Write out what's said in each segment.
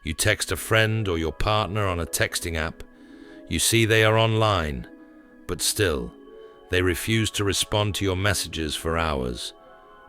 You text a friend or your partner on a texting app. You see they are online, but still, they refuse to respond to your messages for hours.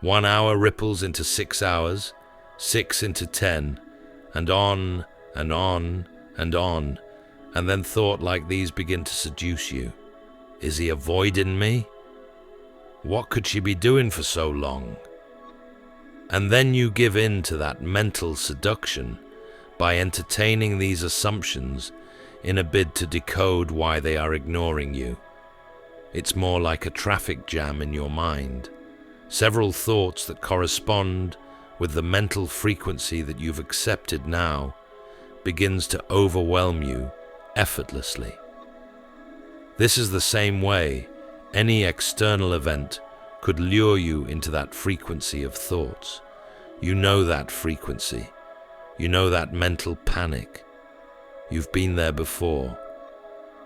1 hour ripples into 6 hours, 6 into 10, and on and on and on. And then thoughts like these begin to seduce you. Is he avoiding me? What could she be doing for so long? And then you give in to that mental seduction by entertaining these assumptions in a bid to decode why they are ignoring you. It's more like a traffic jam in your mind. Several thoughts that correspond with the mental frequency that you've accepted now begins to overwhelm you effortlessly. This is the same way any external event could lure you into that frequency of thoughts. You know that frequency. You know that mental panic. You've been there before.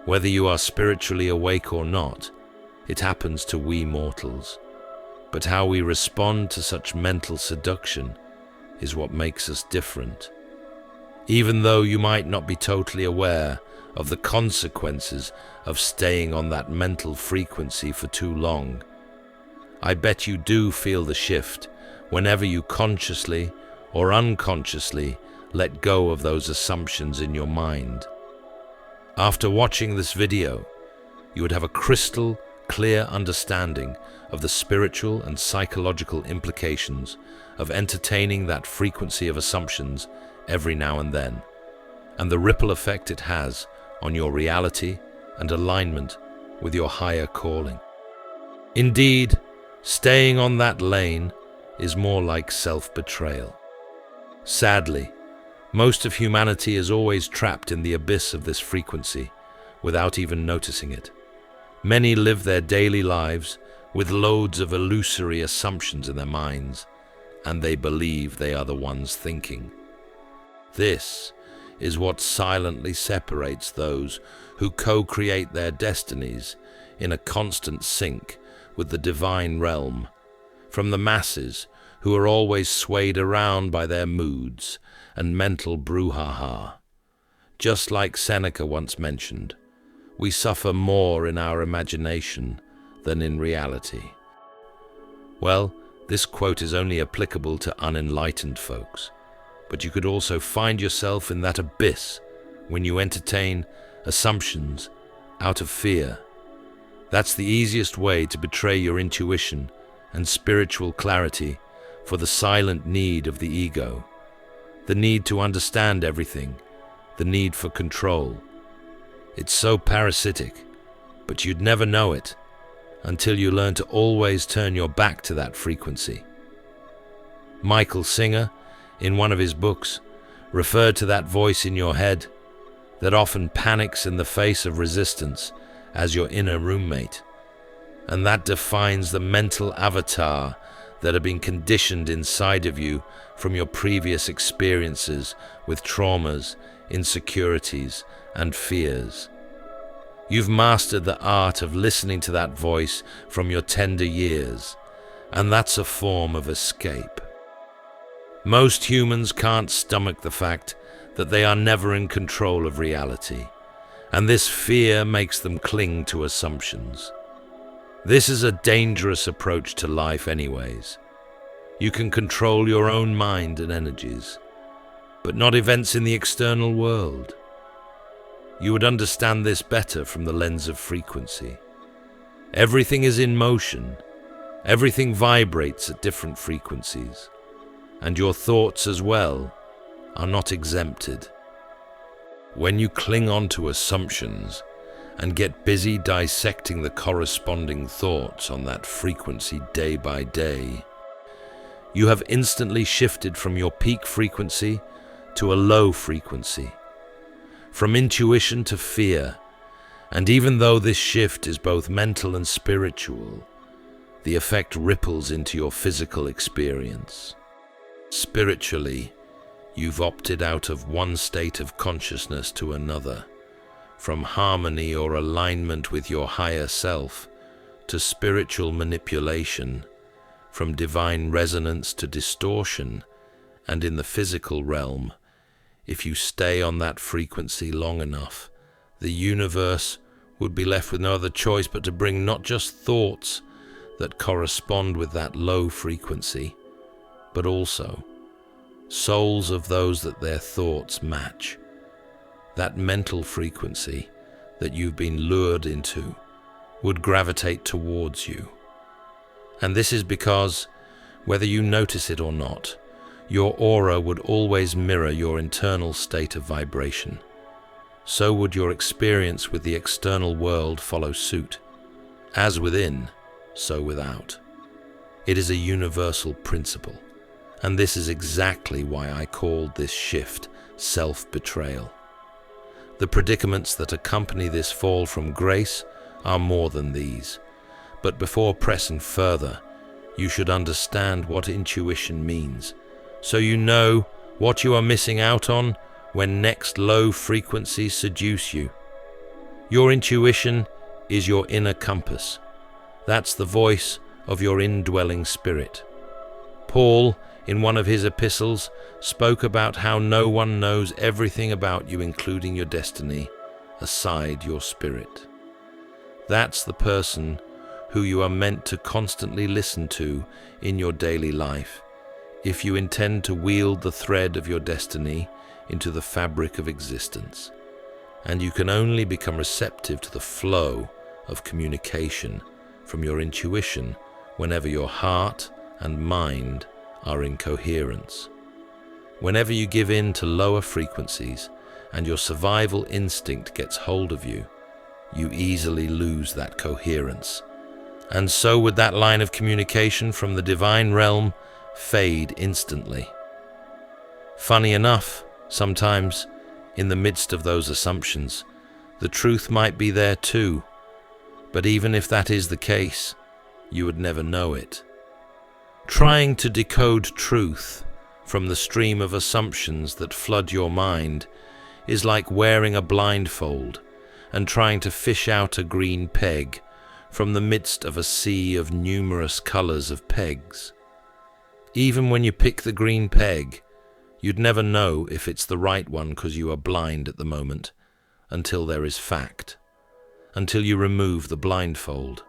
Whether you are spiritually awake or not, it happens to we mortals. But how we respond to such mental seduction is what makes us different. Even though you might not be totally aware of the consequences of staying on that mental frequency for too long, I bet you do feel the shift whenever you consciously or unconsciously let go of those assumptions in your mind. After watching this video, you would have a crystal clear understanding of the spiritual and psychological implications of entertaining that frequency of assumptions every now and then, and the ripple effect it has on your reality and alignment with your higher calling. Indeed, staying on that lane is more like self-betrayal. Sadly, most of humanity is always trapped in the abyss of this frequency without even noticing it. Many live their daily lives with loads of illusory assumptions in their minds, and they believe they are the ones thinking. This is what silently separates those who co-create their destinies in a constant sync with the divine realm from the masses who are always swayed around by their moods and mental brouhaha. Just like Seneca once mentioned, we suffer more in our imagination than in reality. Well, this quote is only applicable to unenlightened folks, but you could also find yourself in that abyss when you entertain assumptions out of fear. That's the easiest way to betray your intuition and spiritual clarity for the silent need of the ego, the need to understand everything, the need for control. It's so parasitic, but you'd never know it until you learn to always turn your back to that frequency. Michael Singer, in one of his books, referred to that voice in your head that often panics in the face of resistance as your inner roommate. And that defines the mental avatar that have been conditioned inside of you from your previous experiences with traumas, insecurities, and fears. You've mastered the art of listening to that voice from your tender years, and that's a form of escape. Most humans can't stomach the fact that they are never in control of reality, and this fear makes them cling to assumptions. This is a dangerous approach to life anyways. You can control your own mind and energies, but not events in the external world. You would understand this better from the lens of frequency. Everything is in motion. Everything vibrates at different frequencies, and your thoughts as well are not exempted. When you cling on to assumptions and get busy dissecting the corresponding thoughts on that frequency day by day, you have instantly shifted from your peak frequency to a low frequency, from intuition to fear. And even though this shift is both mental and spiritual, the effect ripples into your physical experience. Spiritually, you've opted out of one state of consciousness to another, from harmony or alignment with your higher self to spiritual manipulation, from divine resonance to distortion, and in the physical realm, If you stay on that frequency long enough, the universe would be left with no other choice but to bring not just thoughts that correspond with that low frequency, but also souls of those that their thoughts match. That mental frequency that you've been lured into would gravitate towards you. And this is because, whether you notice it or not, your aura would always mirror your internal state of vibration. So would your experience with the external world follow suit. As within, so without. It is a universal principle, and this is exactly why I called this shift self-betrayal. The predicaments that accompany this fall from grace are more than these, but before pressing further, you should understand what intuition means, so you know what you are missing out on when next low frequencies seduce you. Your intuition is your inner compass. That's the voice of your indwelling spirit. Paul, in one of his epistles, spoke about how no one knows everything about you, including your destiny, aside your spirit. That's the person who you are meant to constantly listen to in your daily life, if you intend to wield the thread of your destiny into the fabric of existence. And you can only become receptive to the flow of communication from your intuition whenever your heart and mind are in coherence. Whenever you give in to lower frequencies and your survival instinct gets hold of you, you easily lose that coherence. And so would that line of communication from the divine realm fade instantly. Funny enough, sometimes, in the midst of those assumptions, the truth might be there too, but even if that is the case, you would never know it. Trying to decode truth from the stream of assumptions that flood your mind is like wearing a blindfold and trying to fish out a green peg from the midst of a sea of numerous colors of pegs. Even when you pick the green peg, you'd never know if it's the right one because you are blind at the moment, until there is fact, until you remove the blindfold.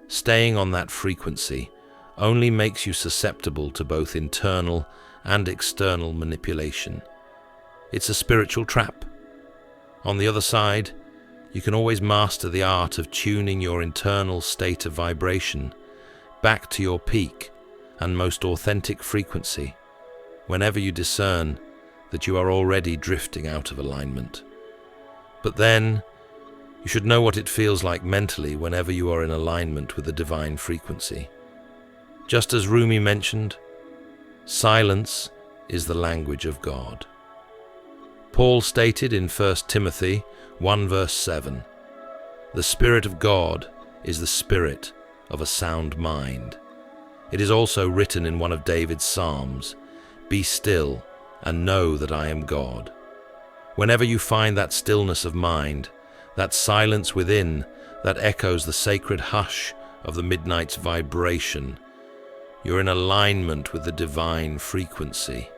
Staying on that frequency only makes you susceptible to both internal and external manipulation. It's a spiritual trap. On the other side, you can always master the art of tuning your internal state of vibration back to your peak and most authentic frequency whenever you discern that you are already drifting out of alignment. But then, you should know what it feels like mentally whenever you are in alignment with the divine frequency. Just as Rumi mentioned, silence is the language of God. Paul stated in 1 Timothy 1 verse 7, "The Spirit of God is the spirit of a sound mind." It is also written in one of David's Psalms, "Be still and know that I am God." Whenever you find that stillness of mind, that silence within that echoes the sacred hush of the midnight's vibration, you're in alignment with the divine frequency.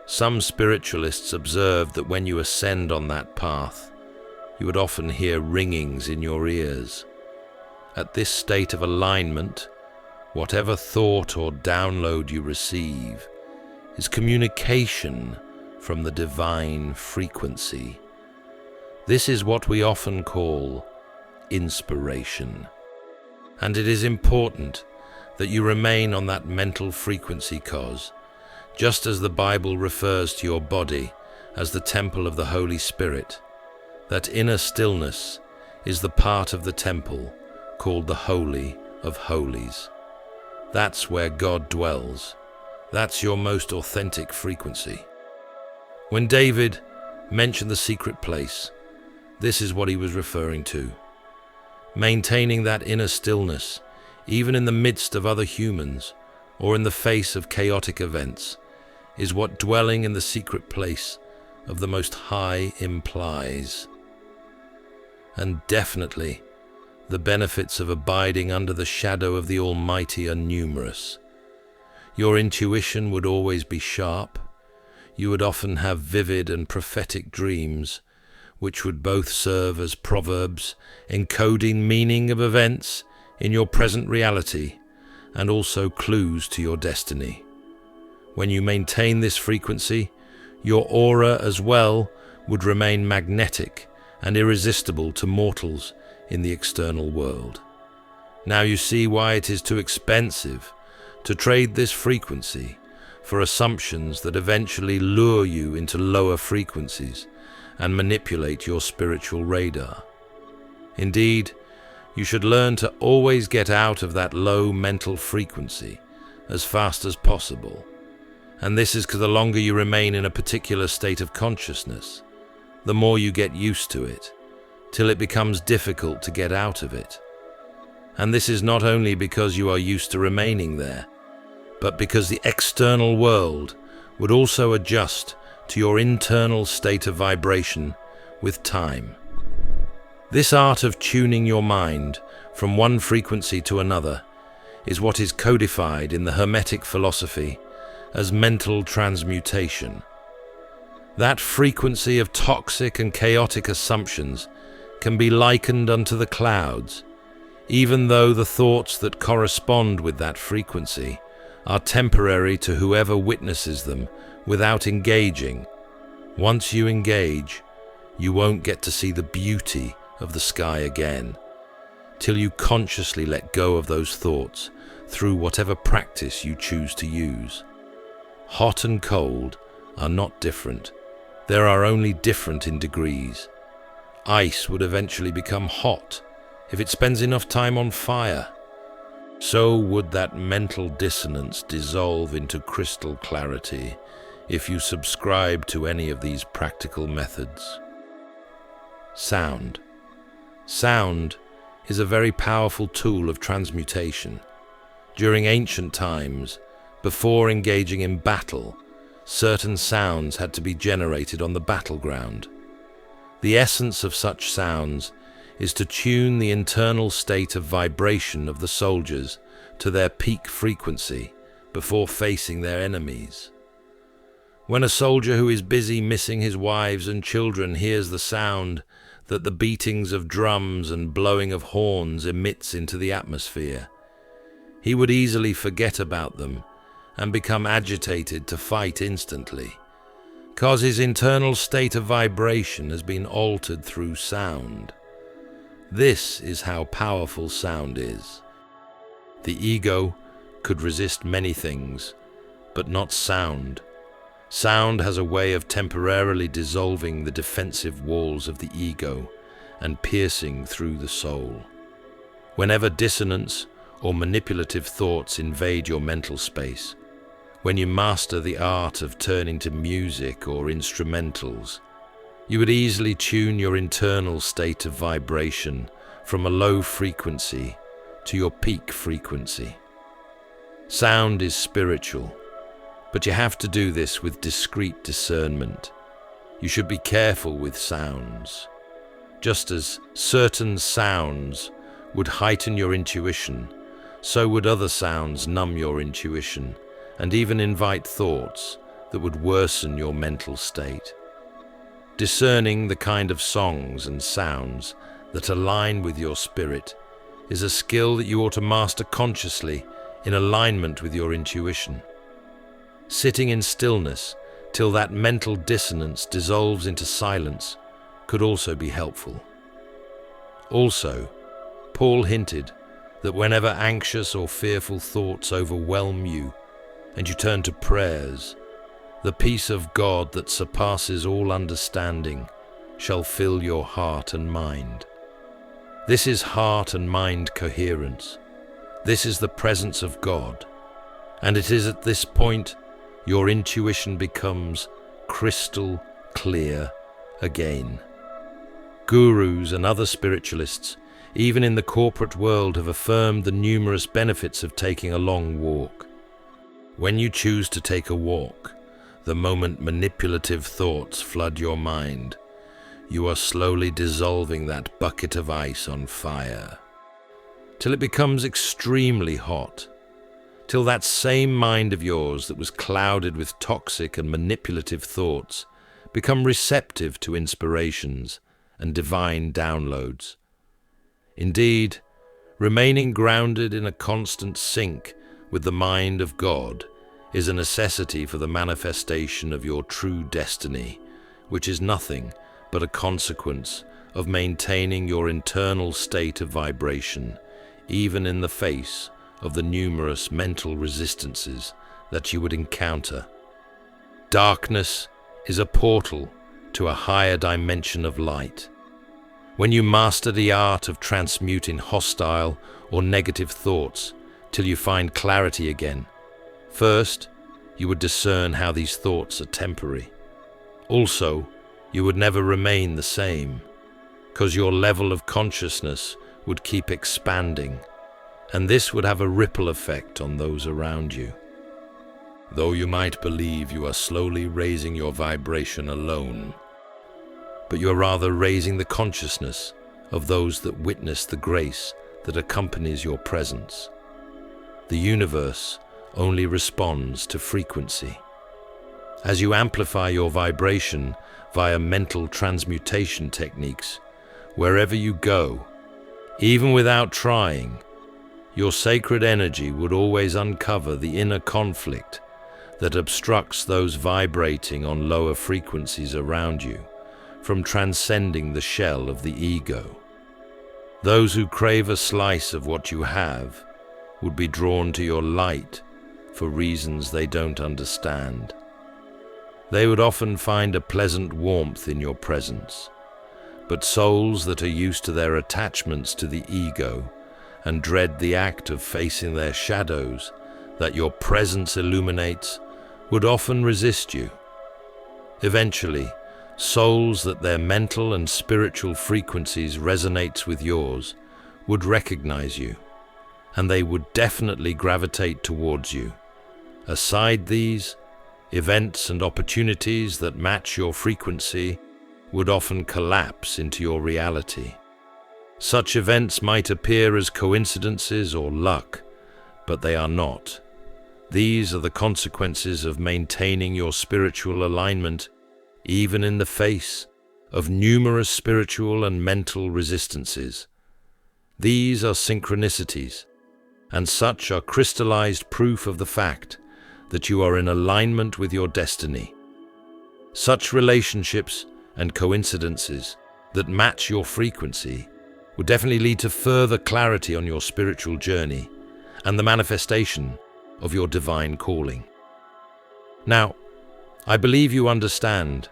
Some spiritualists observed that when you ascend on that path, you would often hear ringings in your ears. At this state of alignment, whatever thought or download you receive is communication from the divine frequency. This is what we often call inspiration. And it is important that you remain on that mental frequency because, just as the Bible refers to your body as the temple of the Holy Spirit, that inner stillness is the part of the temple called the Holy of Holies. That's where God dwells. That's your most authentic frequency. When David mentioned the secret place, this is what he was referring to. Maintaining that inner stillness, even in the midst of other humans or in the face of chaotic events, is what dwelling in the secret place of the Most High implies. And definitely, the benefits of abiding under the shadow of the Almighty are numerous. Your intuition would always be sharp, you would often have vivid and prophetic dreams, which would both serve as proverbs, encoding meaning of events in your present reality, and also clues to your destiny. When you maintain this frequency, your aura as well would remain magnetic and irresistible to mortals in the external world. Now you see why it is too expensive to trade this frequency for assumptions that eventually lure you into lower frequencies and manipulate your spiritual radar. Indeed, you should learn to always get out of that low mental frequency as fast as possible. And this is because the longer you remain in a particular state of consciousness, the more you get used to it, till it becomes difficult to get out of it. And this is not only because you are used to remaining there, but because the external world would also adjust to your internal state of vibration with time. This art of tuning your mind from one frequency to another is what is codified in the Hermetic philosophy as mental transmutation. That frequency of toxic and chaotic assumptions can be likened unto the clouds, even though the thoughts that correspond with that frequency are temporary to whoever witnesses them without engaging. Once you engage, you won't get to see the beauty of the sky again, till you consciously let go of those thoughts through whatever practice you choose to use. Hot and cold are not different. There are only different in degrees. Ice would eventually become hot if it spends enough time on fire. So would that mental dissonance dissolve into crystal clarity if you subscribe to any of these practical methods. Sound. Sound is a very powerful tool of transmutation. During ancient times, before engaging in battle, certain sounds had to be generated on the battleground. The essence of such sounds is to tune the internal state of vibration of the soldiers to their peak frequency before facing their enemies. When a soldier who is busy missing his wives and children hears the sound that the beatings of drums and blowing of horns emits into the atmosphere, he would easily forget about them and become agitated to fight instantly, cause his internal state of vibration has been altered through sound. This is how powerful sound is. The ego could resist many things, but not sound. Sound has a way of temporarily dissolving the defensive walls of the ego and piercing through the soul. Whenever dissonance or manipulative thoughts invade your mental space, when you master the art of turning to music or instrumentals, you would easily tune your internal state of vibration from a low frequency to your peak frequency. Sound is spiritual, but you have to do this with discreet discernment. You should be careful with sounds. Just as certain sounds would heighten your intuition, so would other sounds numb your intuition and even invite thoughts that would worsen your mental state. Discerning the kind of songs and sounds that align with your spirit is a skill that you ought to master consciously in alignment with your intuition. Sitting in stillness till that mental dissonance dissolves into silence could also be helpful. Also, Paul hinted that whenever anxious or fearful thoughts overwhelm you and you turn to prayers, the peace of God that surpasses all understanding shall fill your heart and mind. This is heart and mind coherence. This is the presence of God. And it is at this point your intuition becomes crystal clear again. Gurus and other spiritualists, even in the corporate world, have affirmed the numerous benefits of taking a long walk. When you choose to take a walk, the moment manipulative thoughts flood your mind, you are slowly dissolving that bucket of ice on fire, till it becomes extremely hot. till that same mind of yours that was clouded with toxic and manipulative thoughts become receptive to inspirations and divine downloads. Indeed, remaining grounded in a constant sync with the mind of God is a necessity for the manifestation of your true destiny, which is nothing but a consequence of maintaining your internal state of vibration, even in the face of the numerous mental resistances that you would encounter. Darkness is a portal to a higher dimension of light. When you master the art of transmuting hostile or negative thoughts till you find clarity again, first, you would discern how these thoughts are temporary. Also, you would never remain the same, because your level of consciousness would keep expanding, and this would have a ripple effect on those around you. Though you might believe you are slowly raising your vibration alone, but you are rather raising the consciousness of those that witness the grace that accompanies your presence. The universe only responds to frequency. As you amplify your vibration via mental transmutation techniques, wherever you go, even without trying, your sacred energy would always uncover the inner conflict that obstructs those vibrating on lower frequencies around you from transcending the shell of the ego. Those who crave a slice of what you have would be drawn to your light for reasons they don't understand. They would often find a pleasant warmth in your presence, but souls that are used to their attachments to the ego and dread the act of facing their shadows that your presence illuminates would often resist you. Eventually, souls that their mental and spiritual frequencies resonates with yours would recognize you, and they would definitely gravitate towards you. Aside these, events and opportunities that match your frequency would often collapse into your reality. Such events might appear as coincidences or luck, but they are not. These are the consequences of maintaining your spiritual alignment, even in the face of numerous spiritual and mental resistances. These are synchronicities, and such are crystallized proof of the fact that you are in alignment with your destiny. Such relationships and coincidences that match your frequency would definitely lead to further clarity on your spiritual journey and the manifestation of your divine calling. Now, I believe you understand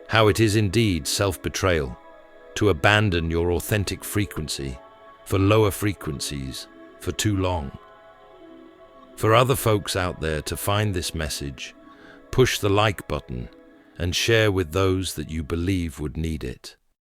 how it is indeed self-betrayal to abandon your authentic frequency for lower frequencies for too long. For other folks out there to find this message, push the like button and share with those that you believe would need it.